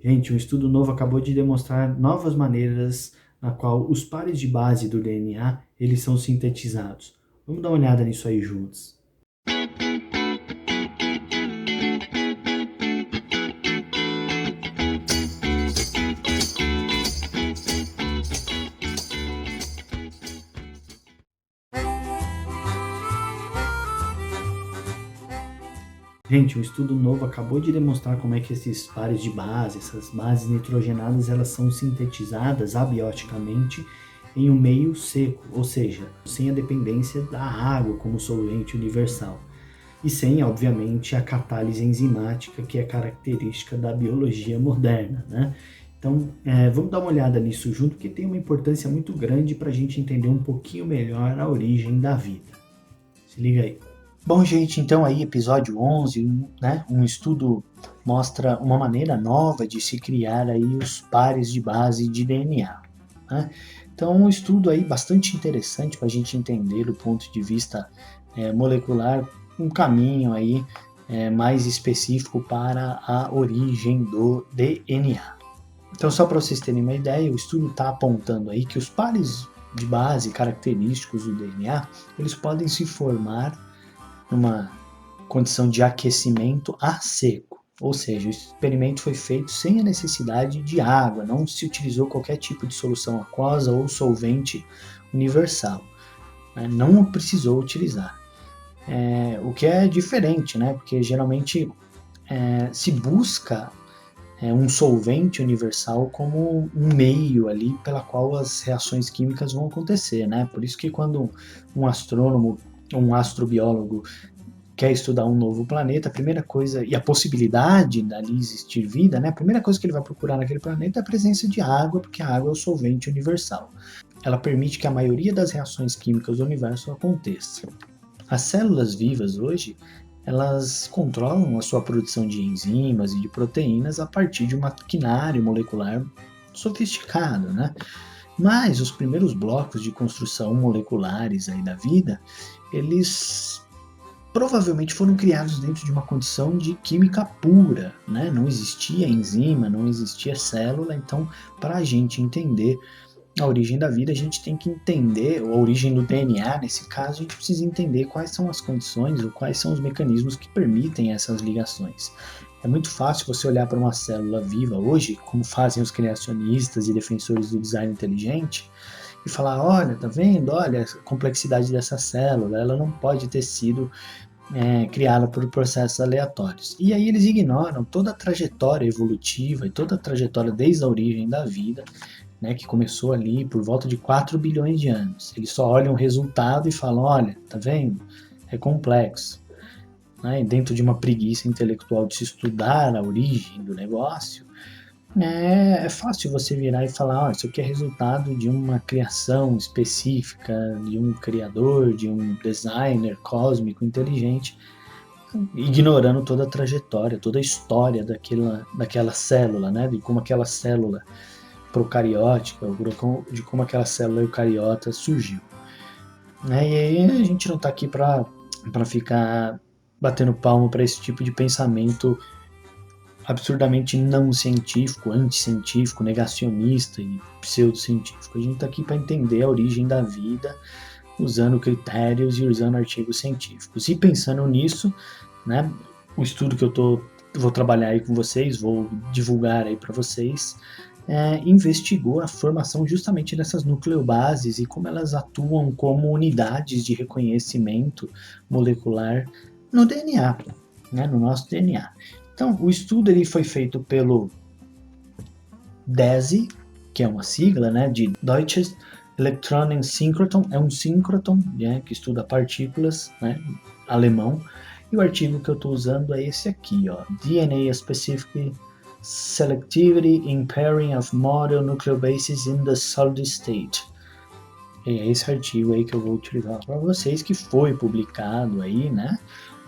Gente, um estudo novo acabou de demonstrar novas maneiras na qual os pares de base do DNA, eles são sintetizados. Vamos dar uma olhada nisso aí juntos. Gente, um estudo novo acabou de demonstrar como é que esses pares de base, essas bases nitrogenadas, elas são sintetizadas abioticamente em um meio seco, ou seja, sem a dependência da água como solvente universal. E sem, obviamente, a catálise enzimática, que é característica da biologia moderna, né? Então, vamos dar uma olhada nisso junto, que tem uma importância muito grande para a gente entender um pouquinho melhor a origem da vida. Se liga aí. Bom, gente, então aí episódio 11, né? Um estudo mostra uma maneira nova de se criar aí os pares de base de DNA, né? Então, um estudo aí bastante interessante para a gente entender do ponto de vista molecular, um caminho aí mais específico para a origem do DNA. Então, só para vocês terem uma ideia, o estudo está apontando aí que os pares de base característicos do DNA, eles podem se formar numa condição de aquecimento a seco, ou seja, o experimento foi feito sem a necessidade de água, não se utilizou qualquer tipo de solução aquosa ou solvente universal, né? Não precisou utilizar. O que é diferente, né? Porque geralmente se busca um solvente universal como um meio ali pela qual as reações químicas vão acontecer, né? Por isso que quando um astrônomo, um astrobiólogo quer estudar um novo planeta, a primeira coisa, e a possibilidade dali existir vida, né? A primeira coisa que ele vai procurar naquele planeta é a presença de água, porque a água é o solvente universal. Ela permite que a maioria das reações químicas do universo aconteça. As células vivas hoje, elas controlam a sua produção de enzimas e de proteínas a partir de um maquinário molecular sofisticado, né? Mas os primeiros blocos de construção moleculares aí da vida, eles provavelmente foram criados dentro de uma condição de química pura, né? Não existia enzima, não existia célula, então para a gente entender a origem da vida, a gente tem que entender, ou a origem do DNA, nesse caso, a gente precisa entender quais são as condições ou quais são os mecanismos que permitem essas ligações. É muito fácil você olhar para uma célula viva hoje, como fazem os criacionistas e defensores do design inteligente, e falar, olha, tá vendo? Olha a complexidade dessa célula, ela não pode ter sido criada por processos aleatórios. E aí eles ignoram toda a trajetória evolutiva e toda a trajetória desde a origem da vida, né, que começou ali por volta de 4 bilhões de anos. Eles só olham o resultado e falam, olha, tá vendo? É complexo. Né? Dentro de uma preguiça intelectual de se estudar a origem do negócio, é fácil você virar e falar, oh, isso aqui é resultado de uma criação específica, de um criador, de um designer cósmico inteligente, ignorando toda a trajetória, toda a história daquela célula, né? De como aquela célula procariótica, de como aquela célula eucariota surgiu. Né? E aí a gente não está aqui para ficar batendo palmo para esse tipo de pensamento absurdamente não científico, anticientífico, negacionista e pseudocientífico. A gente está aqui para entender a origem da vida, usando critérios e usando artigos científicos. E pensando nisso, né, o estudo que vou trabalhar aí com vocês, vou divulgar aí para vocês, investigou a formação justamente dessas nucleobases e como elas atuam como unidades de reconhecimento molecular no DNA, né, no nosso DNA. Então, o estudo ele foi feito pelo DESI, que é uma sigla, né, de Deutsches Elektronensynchrotron, é um síncroton, né, que estuda partículas, né, alemão, e o artigo que eu estou usando é esse aqui, ó, DNA Specific Selectivity in Pairing of Model Nucleobases in the Solid State. É esse artigo aí que eu vou utilizar para vocês, que foi publicado aí, né,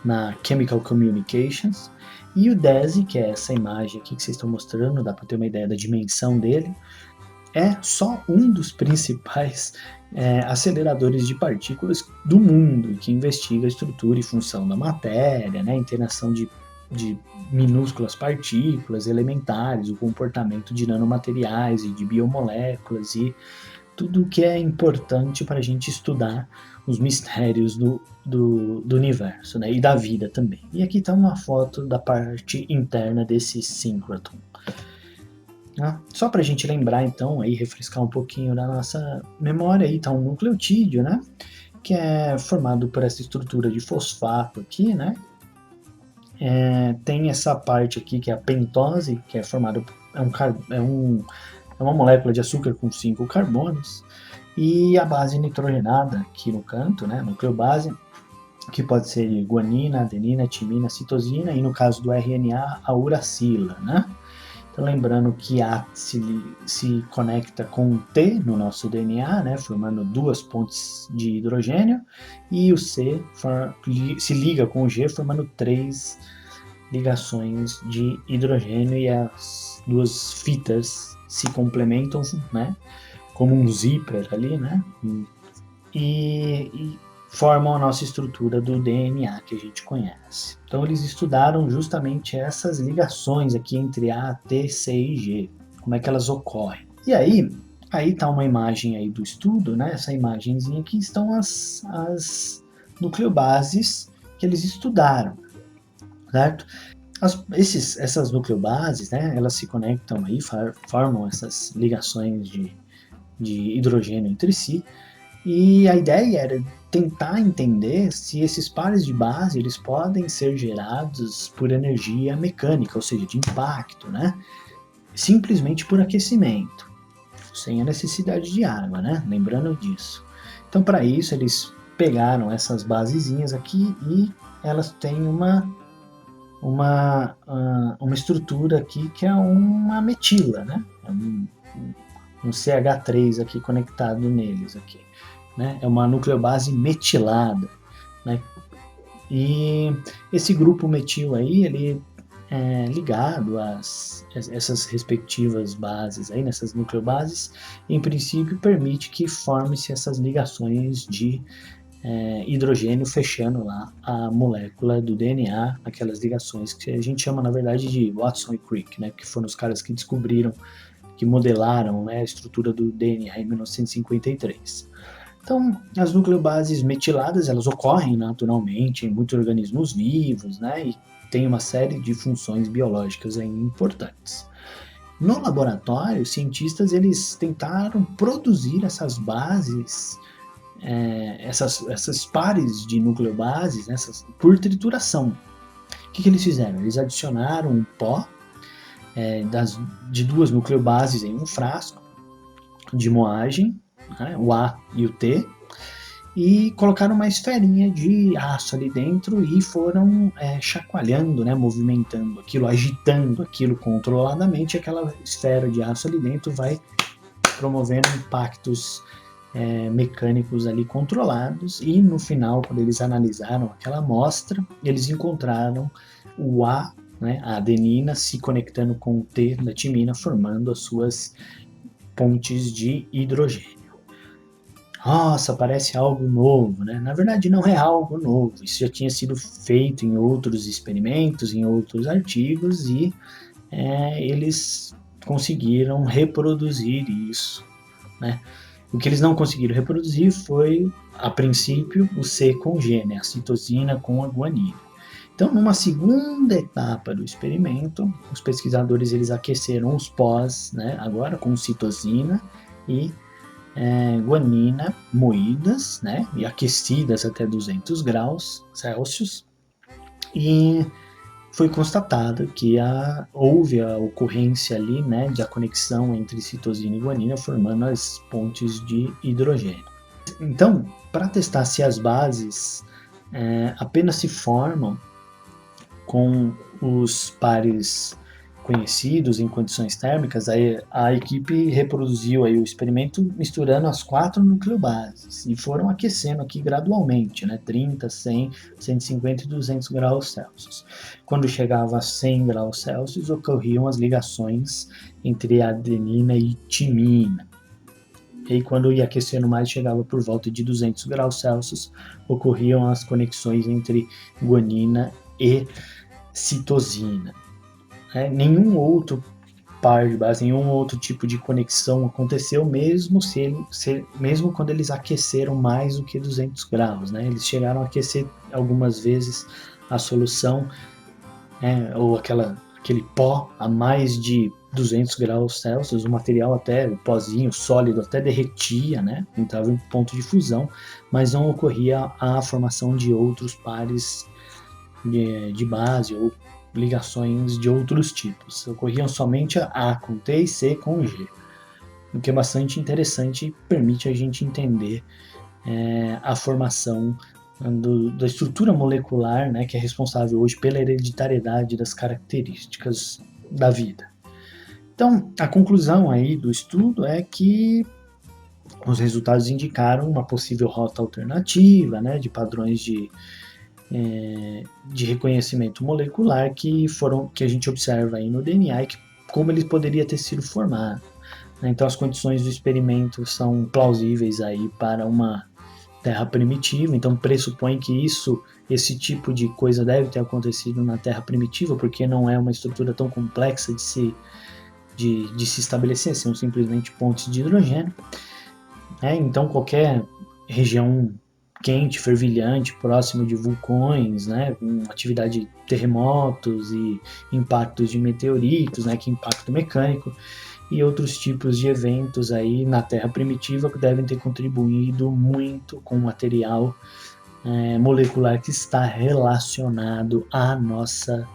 na Chemical Communications, e o DESI, que é essa imagem aqui que vocês estão mostrando, dá para ter uma ideia da dimensão dele, é só um dos principais aceleradores de partículas do mundo, que investiga a estrutura e função da matéria, né, interação de de minúsculas partículas elementares, o comportamento de nanomateriais e de biomoléculas e tudo o que é importante para a gente estudar os mistérios do universo, né? E da vida também. E aqui está uma foto da parte interna desse síncrotron. Só para a gente lembrar, então, aí refrescar um pouquinho da nossa memória, aí está um nucleotídeo, né? Que é formado por essa estrutura de fosfato aqui, né? Tem essa parte aqui que é a pentose, que é formada é uma molécula de açúcar com 5 carbonos, e a base nitrogenada aqui no canto, né, nucleobase, que pode ser guanina, adenina, timina, citosina, e no caso do RNA, a uracila, né? Então, lembrando que A se conecta com T no nosso DNA, né, formando 2 pontes de hidrogênio, e o C se liga com o G, formando 3 ligações de hidrogênio, e as 2 fitas se complementam, né, como um zíper ali, né, e formam a nossa estrutura do DNA que a gente conhece. Então eles estudaram justamente essas ligações aqui entre A, T, C e G, como é que elas ocorrem. E aí está uma imagem aí do estudo, né? Essa imagenzinha aqui estão as nucleobases que eles estudaram, certo? Essas nucleobases, né? Elas se conectam aí, formam essas ligações de hidrogênio entre si. E a ideia era tentar entender se esses pares de base eles podem ser gerados por energia mecânica, ou seja, de impacto, né? Simplesmente por aquecimento, sem a necessidade de água, né? Lembrando disso. Então, para isso, eles pegaram essas basezinhas aqui e elas têm uma estrutura aqui que é uma metila, né? Um CH3 aqui conectado neles aqui. Né? É uma nucleobase metilada, né? E esse grupo metil aí, ele é ligado a essas respectivas bases aí, nessas nucleobases, em princípio permite que forme-se essas ligações de hidrogênio fechando lá a molécula do DNA, aquelas ligações que a gente chama na verdade de Watson e Crick, né? Que foram os caras que descobriram, que modelaram, né, a estrutura do DNA em 1953. Então, as nucleobases metiladas, elas ocorrem naturalmente em muitos organismos vivos, né, e tem uma série de funções biológicas aí importantes. No laboratório, os cientistas eles tentaram produzir essas bases, essas pares de nucleobases, né, por trituração. O que eles fizeram? Eles adicionaram um pó de 2 nucleobases em um frasco de moagem, né, o A e o T, e colocaram uma esferinha de aço ali dentro e foram chacoalhando, né, movimentando aquilo, agitando aquilo controladamente. Aquela esfera de aço ali dentro vai promovendo impactos mecânicos ali controlados, e no final, quando eles analisaram aquela amostra, eles encontraram o A, né, a adenina, se conectando com o T da timina, formando as suas pontes de hidrogênio. Nossa, parece algo novo, né? Na verdade, não é algo novo. Isso já tinha sido feito em outros experimentos, em outros artigos, e eles conseguiram reproduzir isso, né? O que eles não conseguiram reproduzir foi, a princípio, o C com G, né? A citosina com a guanina. Então, numa segunda etapa do experimento, os pesquisadores eles aqueceram os pós, né, agora com citosina e guanina moídas, né, e aquecidas até 200 graus Celsius, e foi constatado que houve a ocorrência ali, né, de a conexão entre citosina e guanina, formando as pontes de hidrogênio. Então, para testar se as bases apenas se formam com os pares conhecidos em condições térmicas, a equipe reproduziu aí o experimento misturando as 4 nucleobases e foram aquecendo aqui gradualmente, né, 30, 100, 150 e 200 graus Celsius. Quando chegava a 100 graus Celsius, ocorriam as ligações entre adenina e timina. E aí, quando ia aquecendo mais, chegava por volta de 200 graus Celsius, ocorriam as conexões entre guanina e citosina. Nenhum outro par de base, nenhum outro tipo de conexão aconteceu, mesmo quando eles aqueceram mais do que 200 graus. Né? Eles chegaram a aquecer algumas vezes a solução, ou aquele pó a mais de 200 graus Celsius, o material até, o pozinho sólido até derretia, né? Entrava em ponto de fusão, mas não ocorria a formação de outros pares de base ou ligações de outros tipos. Ocorriam somente A com T e C com G, o que é bastante interessante e permite a gente entender a formação da estrutura molecular, né, que é responsável hoje pela hereditariedade das características da vida. Então, a conclusão aí do estudo é que os resultados indicaram uma possível rota alternativa, né, de padrões de reconhecimento molecular que a gente observa aí no DNA e como ele poderia ter sido formado. Então, as condições do experimento são plausíveis aí para uma Terra primitiva, então pressupõe que esse tipo de coisa deve ter acontecido na Terra primitiva, porque não é uma estrutura tão complexa de se estabelecer, são simplesmente pontes de hidrogênio. Então qualquer região quente, fervilhante, próximo de vulcões, né, com atividade de terremotos e impactos de meteoritos, né, que impacto mecânico, e outros tipos de eventos aí na Terra primitiva que devem ter contribuído muito com o material molecular que está relacionado à nossa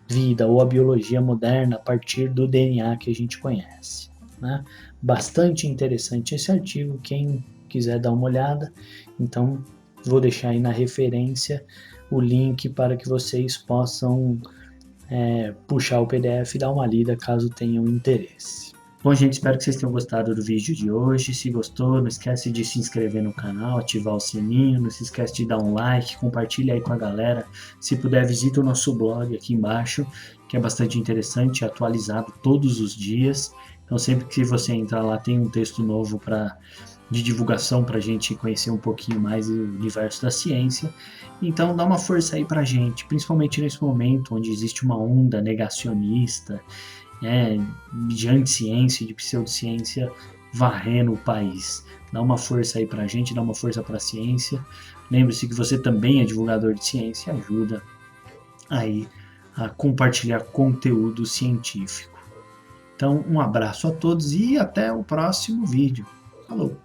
vida ou à biologia moderna a partir do DNA que a gente conhece. Né? Bastante interessante esse artigo, quem quiser dar uma olhada, então vou deixar aí na referência o link para que vocês possam puxar o PDF e dar uma lida caso tenham interesse. Bom, gente, espero que vocês tenham gostado do vídeo de hoje. Se gostou, não esquece de se inscrever no canal, ativar o sininho, não se esquece de dar um like, compartilha aí com a galera. Se puder, visita o nosso blog aqui embaixo, que é bastante interessante, atualizado todos os dias. Então, sempre que você entrar lá, tem um texto novo de divulgação para a gente conhecer um pouquinho mais do universo da ciência. Então, dá uma força aí para a gente, principalmente nesse momento onde existe uma onda negacionista, de anticiência, de pseudociência varrendo o país. Dá uma força aí pra gente, dá uma força pra ciência. Lembre-se que você também é divulgador de ciência e ajuda aí a compartilhar conteúdo científico. Então, um abraço a todos e até o próximo vídeo. Falou!